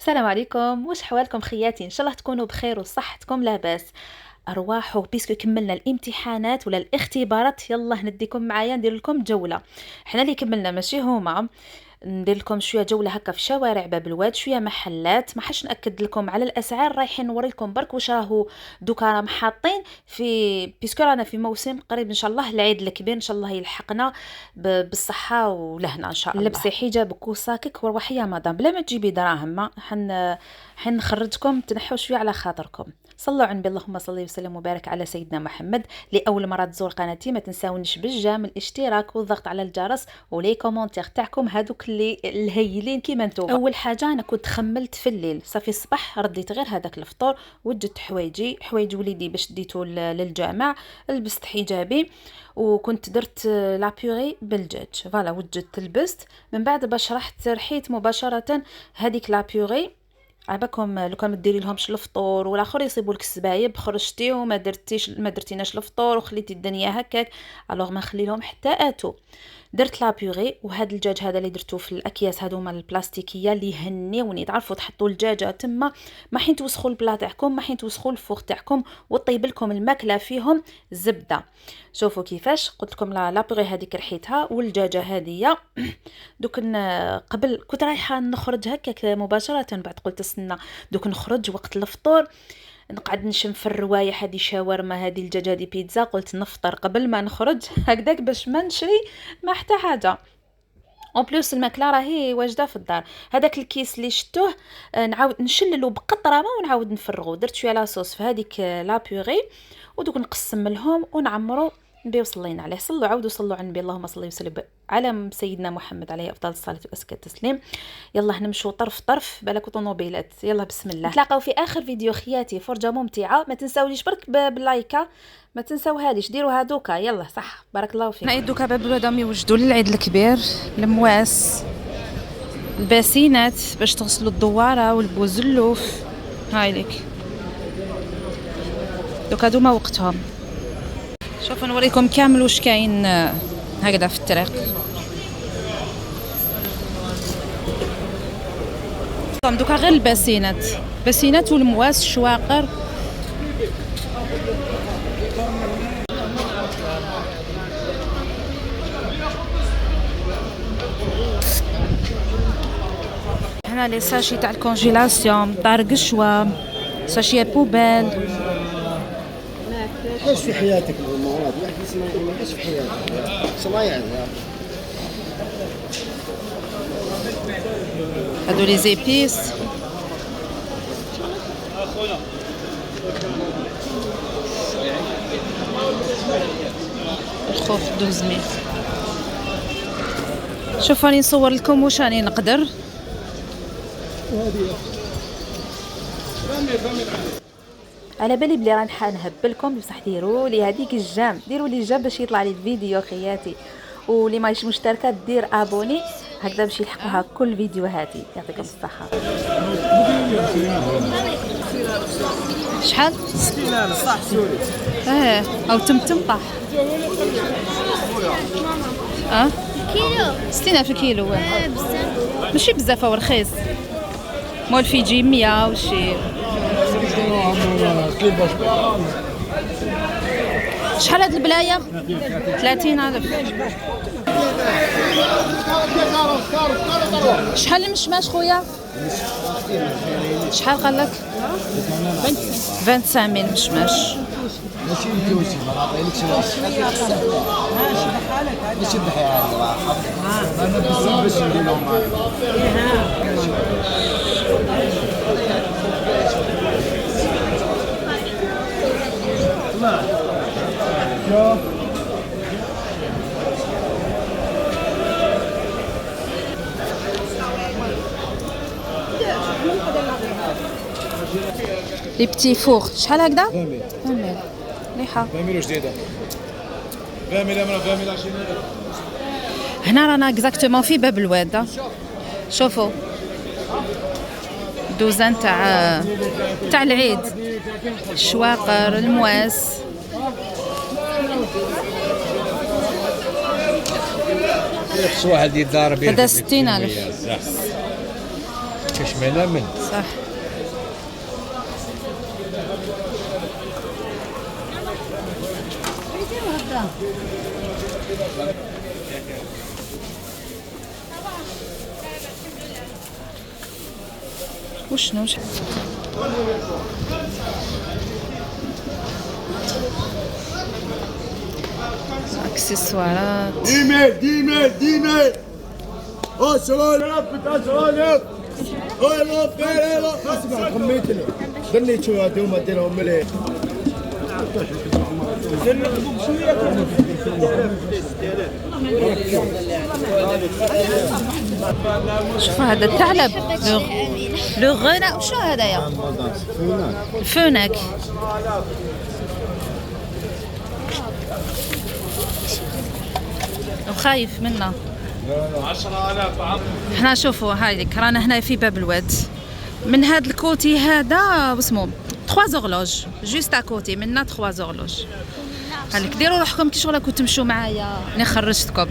السلام عليكم، واش حوالكم خياتي؟ ان شاء الله تكونوا بخير وصحتكم لاباس. ارواحوا بيسكو كملنا الامتحانات ولا الاختبارات، يلا نديكم معايا ندير لكم جوله. حنا اللي كملنا ماشي هما. ندير لكم شويه جوله هكا في شوارع باب الواد، شويه محلات، ما حش ناكد لكم على الاسعار، رايحين نوريكم برك واش راهو دوكا راهم حاطين في بيسكو رانا في موسم قريب ان شاء الله العيد الكبير، ان شاء الله يلحقنا بالصحه والهنا ان شاء الله. لبسي حجابك وساكك وروحي يا مدام بلا ما تجيبي دراهم، ما حن نخرجكم تنحوا شويه على خاطركم. صلوا على النبي، اللهم صل وسلم وبارك على سيدنا محمد. لاول مره تزور قناتي ما تنساونيش بالجام الاشتراك والضغط على الجرس ولي كومونتير تاعكم هذوك اللي الهيلين كيما نتوما. اول حاجه انا كنت خملت في الليل، صافي الصباح رديت غير هذاك الفطور، وجدت حوايج وليدي باش ديتو للجامع، لبست حجابي وكنت درت لابيوري بالدجاج. فوالا وجدت لبست، من بعد باش رحت مباشره هذيك لابيوري. عباكم لو كان ما ديري لهمش الفطور والاخر يصيبوا لك السبايب، خرجتي وما درتيناش الفطور وخليتي الدنيا هكاك، الوغ ما نخلي لهم حتى اتو. درت لا بيغي، وهذا الدجاج هذا اللي درتو في الاكياس هذوما البلاستيكيه اللي يهنيوني، تعرفوا تحطوا الدجاجه تما ما حين توسخوا البلا تاعكم، ما حين توسخوا الفوق تاعكم وطيب لكم الماكله فيهم زبده. شوفوا كيفاش قلت لكم لا بيغي هذيك رحيتها والدجاجه هذه. دوك قبل كنت رايحه نخرج هكاك مباشره، بعد قلت استنى دوك نخرج وقت الفطور نقعد نشم في الروايح، هذه شاورما، هذه الدجاج، هذه بيتزا، قلت نفطر قبل ما نخرج هكذاك باش ما نشري ما حتى حاجه. اون بلوس الماكله راهي واجده في الدار. هذاك الكيس اللي شتوه نعاود نشللو بقطره ما ونعاود نفرغو. درت شويه لاصوص في هذيك لا بيغي ودوك نقسم لهم ونعمرو نبي وصلينا عليه. صلوا عاودوا صلوا على النبي، اللهم صل وسلم على سيدنا محمد عليه افضل الصلاه وازكى التسليم. يلا نمشوا طرف طرف بالك طوموبيلات، يلا بسم الله. نتلاقاو في اخر فيديو خياتي، فرجه ممتعه، ما تنساوليش برك باللايكه، ما تنساوهاليش ديروا هادوكا. يلا صح بارك الله فيك. نعيد دوكا باب الولاد يوجدوا للعيد الكبير المواس، الباسينات باش تغسلوا الدواره والبوزلوف. هاي لك دوكا دوما وقتهم. شوفوا نوريكم كامل واش كاين هكذا في الطريق. دوكا غير الباسينات والمواس الشواقر. هنا لي ساشي تاع الكونجيلاسيون، دار قشوه، ساشي بوبال. ايش في حياتك المواد؟ ايش في حياتك؟ صنايع هادو لي زيبيس. الخوف 12,000. شوف راني نصور لكم واش راني نقدر. على بالي بلي راه نهبلكم، بصح ديروا لي هذيك الجام، ديروا لي جام باش يطلع لي الفيديو خياتي، واللي ماهيش مشتركه دير ابوني هكذا باش يلحقوها كل فيديوهاتي. يعطيكم الصحه. شحال 60 صح سوري او تمتم طاح كيلو 60 في كيلو. بزاف. ماشي بزاف، هو رخيص، مول في يجي 100 وشي. شحال هاد البلايه؟ 30,000. شحال المشماش خويا؟ شحال قال لك؟ 25,000 مشماش. ماشي نتوسي ما نعطيلكش ماشي بحال انا بزاف باش ندير لهم لي بتي فور شحال هكذا؟ 20,000 مليحه. 20 جديده 20 امرا 20 20. هنا رانا اكزاكتومون في باب الواد. شوفوا دوزان تاع العيد، الشواقر، المواس. واحد يضارب هذا 60,000. كشمالة من صح. وشنو اكسسوارات. ديمي اسمع خميتني دني شو هذوما ديرهم مليح. شوف هذا الثعلب لو غنا. وشو هذايا؟ الفونك. وخايف منا. 10,000 احنا شوفوا هايليك رانا هنا في باب الواد. من هذا الكوتي هذا واسمو 3 زورلوج جوست اكوتي منا 3 زورلوج. هاك ديروا روحكم كي شغل راكم تمشوا معايا انا خرجتكم.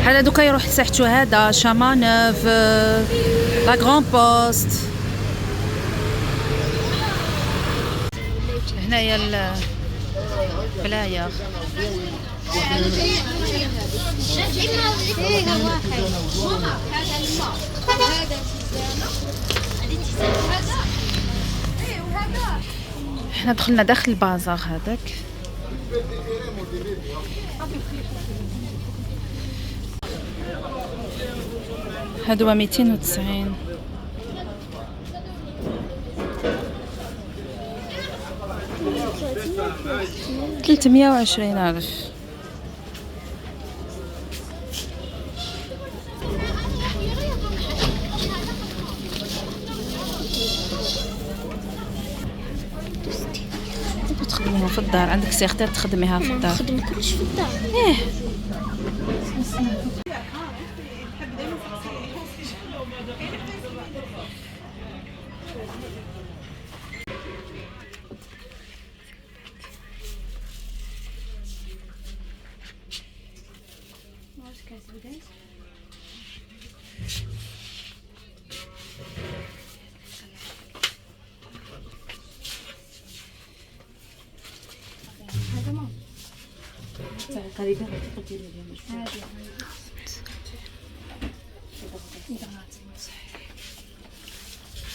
هذا دوكا يروح لساحتو هذا شامانوف لا غران بوست. هنايا البلاير. احنا دخلنا داخل البازار هذاك. هادو 290. 320,000. تخدميها في الدار، عندك سيختار تخدميها في الدار. نخدم كلش في الدار. ايه قريبة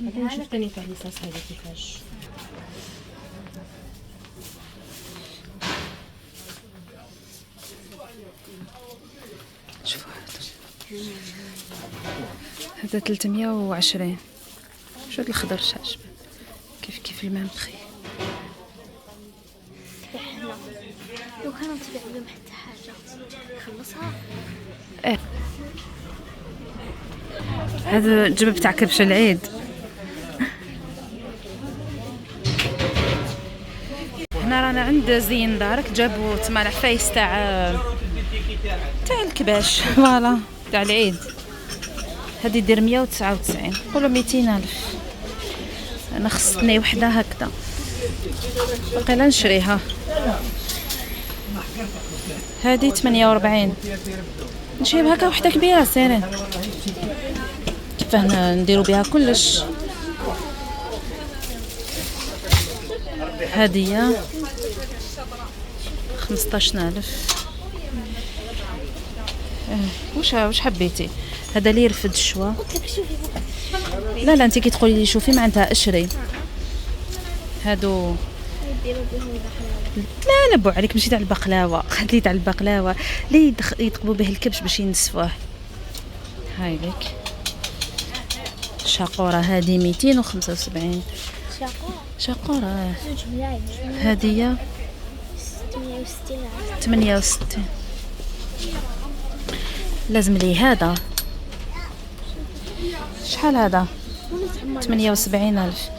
نشوف تاني تاع ليسانس هذا كيفاش. شوفوا هذا 320. شو هاد الخضر شاش كيف الماء مخي. لو كانوا تبيع لهم حتى حاجة خلصها. ايه هذا الجبب تاع كبش العيد. هنا رانا عند زين دارك جابوا تما العفايس تاع الكباش فوالا تاع العيد. هذه دير 199 قولوا 200,000. انا خصتني وحده هكذا باقي لا نشريها. هذه 48 نشري هكا وحده كبيره سيرين كيفاه نديروا بها كلش. هديه 15,000. واش حبيتي؟ هذا اللي يرفد الشوا. لا انت كي تقولي لي شوفي معناتها اشري. هادو لا بو عليك ماشي تاع البقلاوه. قالت لي تاع البقلاوه اللي يطقبوا به الكبش باش ينسفوه. هاي لك شاقوره هذه 275. شاقوره هديه 68. لازم لي هذا شحال هذا 78,000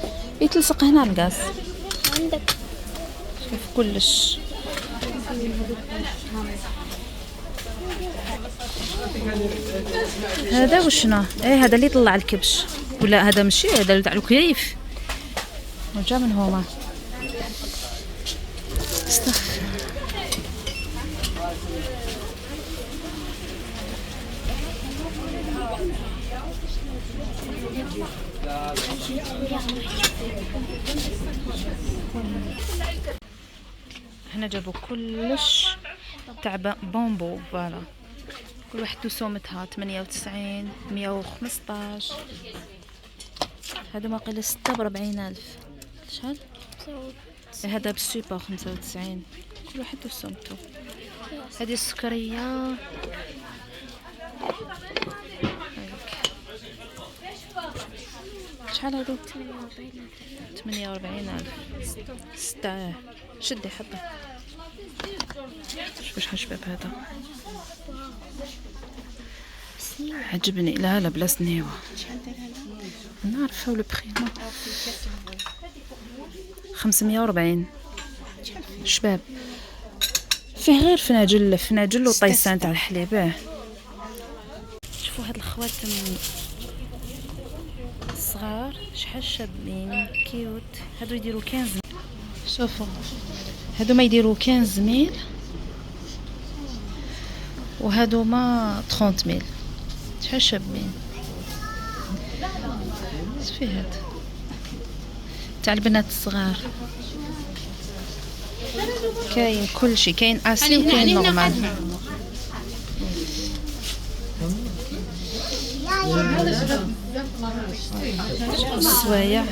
يتلصق هنا الغاز عندك شوف كلش. هذا وشنا هذا اللي يطلع الكبش ولا هذا ماشي هذا اللي تاع الكيف. وجا من هما استغفر. هنا جابوا كلش تاع بامبو فوالا، كل واحد سومتها 98 115. هذا ما قيل 46,000 شحال؟ هذا بالسوبر 95. كل واحد سومتو. هذه السكرية شحال هادو؟ 48,000. 6 شدي حطي. شوف شحال شباب هذا عجبني. لا لا بلا سنيوة نعرفها ولا بخيمة. 540 شباب. فيه غير فناجل وطيسان تاع الحليب. شوفوا هاد الخواتم صغار شحال شابين كيوت. هادو يديروا 15. شوفوا هادو ما يديروا 15,000 وهادو ما 30,000. شحال شابين. في هاد تاع البنات الصغار. كاين كل شيء، كاين اسي وكاين نورمال. السوايع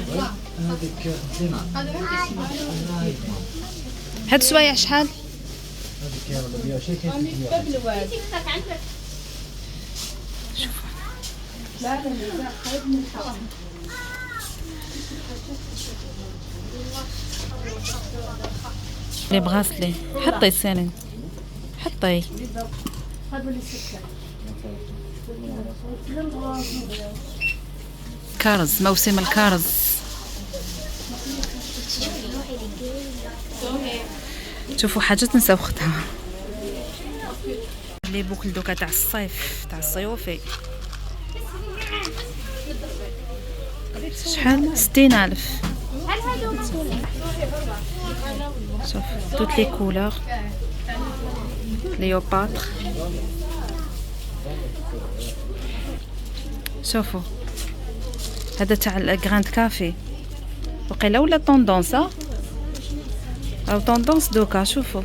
هاد السوايع شحال؟ شوفوا لي بغاسلي. حطي سنين حطي. كارز، موسم الكارز. شوفوا حاجة تنسى وقتها. لي بوكل دوكا تاع الصيف تاع الصيوفي شحال؟ 60,000. شوف توت لي كولور ليوباتر. شوفوا هذا تاع الجراند كافي وقيله ولا طوندونس او طوندونس دوكا. شوفوا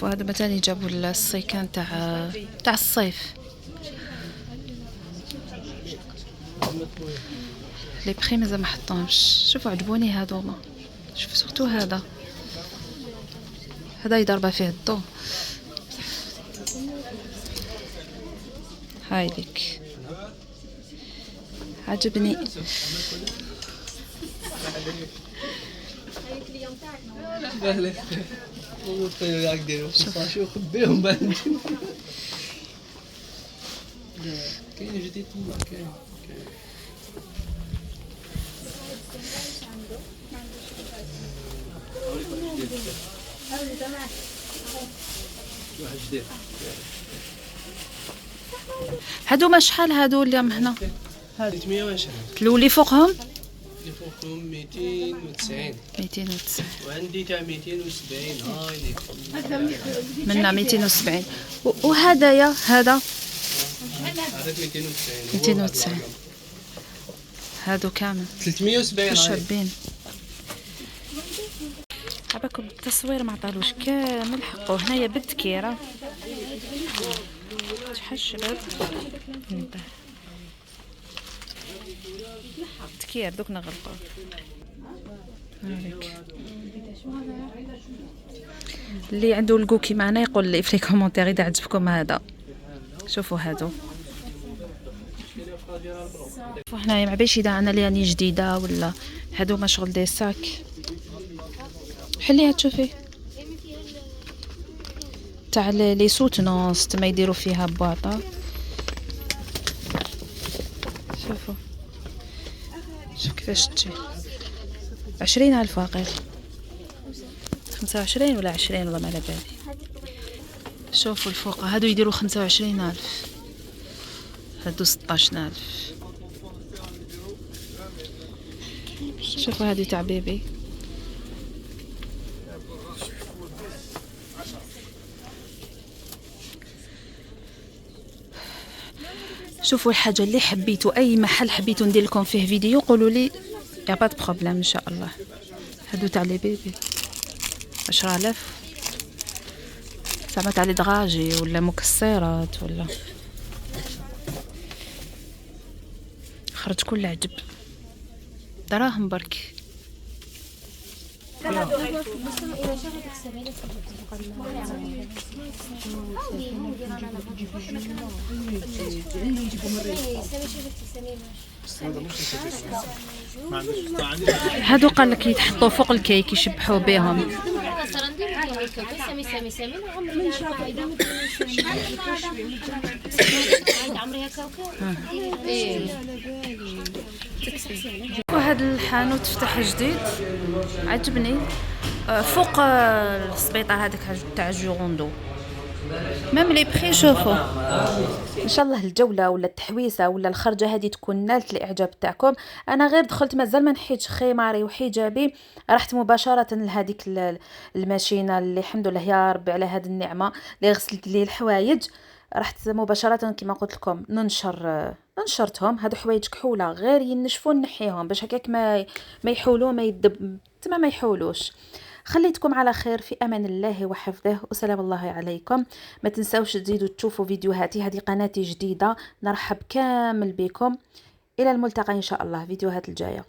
هذا مثلا جابوا السيكان تاع الصيف. لي بري مازال ما حطوهمش. شوفوا عجبوني هذوما. شوفوا سورتو هذا يضرب فيه الضو. هاي لك عجبني. كاين جديد كاين. هادو ما شحال هادو اللي من هنا؟ 320. الاولي فوقهم اللي فوقهم 290. 290 وعندي تاع 270. هاي ليك منا 270. وهدايا هذا هذا 290. 290. هادو كامل 370. شابين. عباكم التصوير ما عطالوش كامل حقه. هنايا بالتكيره شحال شباب. تكير دوك نغلقوه. اللي عنده الكوكي معنا يقول لي في لي كومونتير اذا عجبكم هذا. شوفوا هادو هنايا ما باش اذا انا لياني جديده ولا هادو ما شغل دي ساك. حليها تشوفي تاع لي سوتنونس ما يديروا فيها بواطه. شوف كيفاش تجي. 20,000 واقيلا. 25 ولا 20 والله ما على بالي. شوفوا الفوق هادو يديروا 25,000. هادو 16,000. شوفوا هذه تاع بيبي. شوفوا الحاجه اللي حبيتوا، اي محل حبيتوا ندير لكم فيه فيديو قولوا لي، يا با بروبليم ان شاء الله. هادو تاع لي بيبي 10000 زعما تاع لي دراجي ولا مكسرات ولا خرج كل عجب، دراهم برك. هادو قال لك يتحطوا فوق الكيك يشبحوا بهم. وهذا الحانوت فتح جديد عجبني فوق السبيطار هذاك تاع جوروندو. ميم لي بخي شوفوا. ان شاء الله الجوله ولا التحويسه ولا الخرجه هذه تكون نالت الاعجاب تاعكم. انا غير دخلت مازال ما نحيتش خماري وحجابي، رحت مباشره لهذيك الماشينه اللي الحمد لله يا ربي على هذه النعمه اللي غسلت لي الحوايج. رحت مباشره كما قلت لكم نشرتهم. هادو حوايج كحوله غير ينشفوا نحيهم باش هكاك ما يحولوا ما يدب تما ما يحولوش. خليتكم على خير في امان الله وحفظه وسلام الله عليكم. ما تنساوش تزيدوا تشوفوا فيديوهاتي، هذه قناتي جديده، نرحب كامل بكم. الى الملتقى ان شاء الله فيديوهات الجايه.